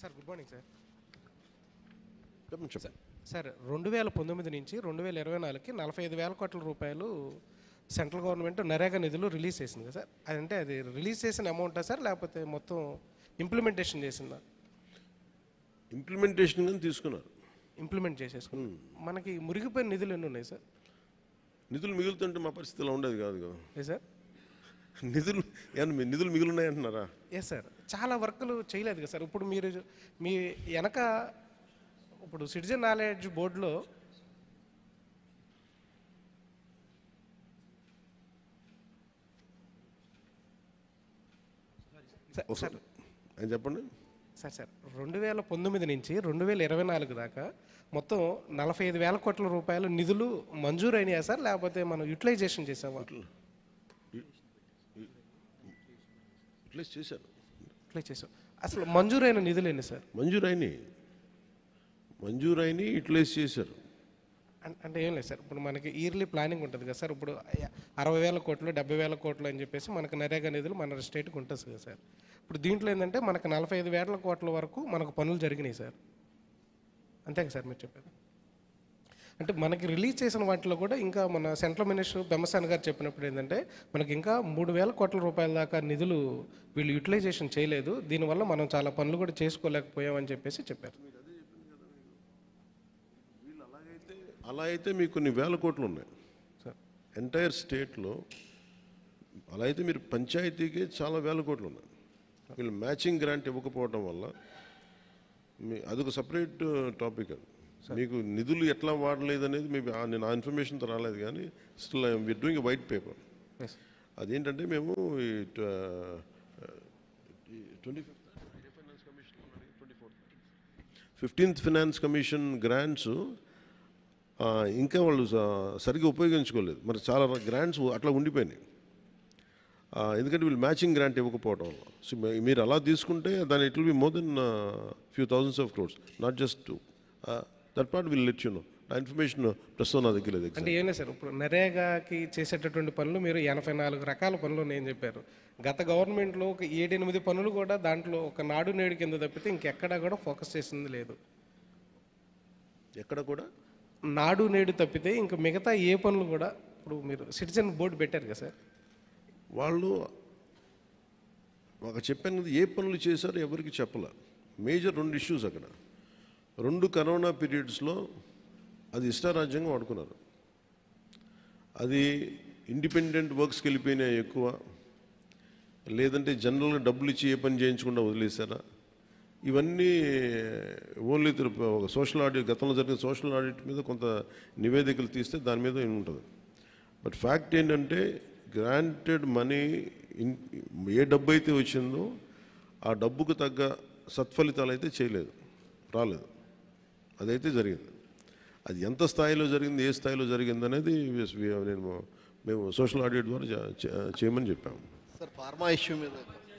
Sir good morning sir. చెప్పండి. Sir 2019 నుంచి 2024కి 45,000 కోట్ల రూపాయలు సెంట్రల్ గవర్నమెంట్ నరేగా నిధులు రిలీజ్ చేసింది కదా సార్. అదంటే అది రిలీజ్ చేసిన అమౌంటా సార్, లేకపోతే మొత్తం ఇంప్లిమెంటేషన్ చేసిందా? ఇంప్లిమెంటేషన్ కానీ తీసుకున్నారు. ఇంప్లిమెంట్ చేసేసుకున్నాం. మనకి మురిగిపోయిన నిధులు ఎన్ని ఉన్నాయి సార్? నిధులు మిగులుతుంటే మా పరిస్థితి ఇలా ఉండేది కాదు కదా. ఏ సార్? నిధులు మిగులున్నాయంటున్నారా? ఎస్ సార్, చాలా వర్కులు చేయలేదు కదా సార్. ఇప్పుడు మీరు మీ వెనక ఇప్పుడు సిటిజన్ నాలెడ్జ్ బోర్డులో సార్ అని చెప్పండి సార్ 2019 నుంచి 2024 దాకా మొత్తం 45,000 కోట్ల రూపాయల నిధులు మంజూరు అయినాయా సార్, లేకపోతే మనం యూటిలైజేషన్ చేసామా? యూటిలైజ్ చేశారు. యూటిలైజ్ చేసాం. అసలు మంజూరైన నిధులు ఎన్ని సార్? మంజూరైన యూటిలైజ్ చేశారు. అంటే ఏం లేదు సార్, ఇప్పుడు మనకి ఇయర్లీ ప్లానింగ్ ఉంటుంది కదా సార్. ఇప్పుడు 60,000 కోట్లు 70,000 కోట్లు అని చెప్పేసి మనకు నరేగా నిధులు మన స్టేట్కి ఉంటుంది కదా సార్. ఇప్పుడు దీంట్లో ఏంటంటే మనకు 45,000 కోట్ల వరకు మనకు పనులు జరిగినాయి సార్. అంతే కదా సార్ మీరు చెప్పారు? అంటే మనకి రిలీజ్ చేసిన వాటిలో కూడా ఇంకా మన సెంట్రల్ మినిస్టర్ బెమ్మసాని గారు చెప్పినప్పుడు ఏంటంటే మనకి ఇంకా 3,000 కోట్ల రూపాయల దాకా నిధులు వీళ్ళు యూటిలైజేషన్ చేయలేదు, దీనివల్ల మనం చాలా పనులు కూడా చేసుకోలేకపోయామని చెప్పేసి చెప్పారు. అలా అయితే మీకు కొన్ని వేల కోట్లు ఉన్నాయి సార్ ఎంటైర్ స్టేట్లో. అలా అయితే మీరు పంచాయతీకి చాలా వేల కోట్లు ఉన్నాయి. వీళ్ళు మ్యాచింగ్ గ్రాంట్ ఇవ్వకపోవడం వల్ల అదొక సపరేట్ టాపిక్. అది మీకు నిధులు ఎట్లా వాడలేదు అనేది నేను ఆ ఇన్ఫర్మేషన్తో రాలేదు, కానీ still we are doing a white paper. అదేంటంటే మేము 15th ఫైనాన్స్ కమిషన్ గ్రాంట్స్ ఇంకా వాళ్ళు సరిగ్గా ఉపయోగించుకోలేదు. మరి చాలా గ్రాంట్స్ అట్లా ఉండిపోయినాయి, ఎందుకంటే వీళ్ళు మ్యాచింగ్ గ్రాంట్ ఇవ్వకపోవడం వల్ల. సో మీరు అలా తీసుకుంటే దాని it will be more than few thousands of crores, not just two. That part will let you know. ఆ ఇన్ఫర్మేషన్ ప్రస్తుతం నా దగ్గర లేదు. అంటే ఏం లేదు సార్, ఇప్పుడు నరేగాకి చేసేటటువంటి పనులు మీరు 84 రకాల పనులు నేను చెప్పారు. గత గవర్నమెంట్లో ఒక 7-8 పనులు కూడా దాంట్లో ఒక నాడు నేడు కింద తప్పితే ఇంకెక్కడా కూడా ఫోకస్ చేసింది లేదు. ఎక్కడ కూడా నాడు నేడు తప్పితే ఇంకా మిగతా ఏ పనులు కూడా ఇప్పుడు మీరు సిటిజన్ బోర్డు పెట్టారు కదా సార్, వాళ్ళు ఒక చెప్పాను కదా ఏ పనులు చేశారో ఎవరికి చెప్పలే. మేజర్ 2 ఇష్యూస్ అక్కడ. 2 కరోనా పీరియడ్స్లో అది ఇష్టారాజ్యంగా వాడుకున్నారు. అది ఇండిపెండెంట్ వర్క్స్కి వెళ్ళిపోయినాయి ఎక్కువ, లేదంటే జనరల్గా డబ్బులు ఇచ్చి ఏ పని చేయించకుండా వదిలేశారా, ఇవన్నీ ఓన్లీ ఒక సోషల్ ఆడిట్, గతంలో జరిగిన సోషల్ ఆడిట్ మీద కొంత నివేదికలు తీస్తే దాని మీద ఉంటుంది. బట్ ఫ్యాక్ట్ ఏంటంటే గ్రాంటెడ్ మనీ ఏ డబ్బు అయితే వచ్చిందో ఆ డబ్బుకు తగ్గ సత్ఫలితాలు అయితే రాలేదు. అదైతే జరిగింది. అది ఎంత స్థాయిలో జరిగింది, ఏ స్థాయిలో జరిగింది అనేది మేము సోషల్ ఆడిట్ ద్వారా చేయమని చెప్పాము. సార్ ఫార్మా ఇష్యూ మీద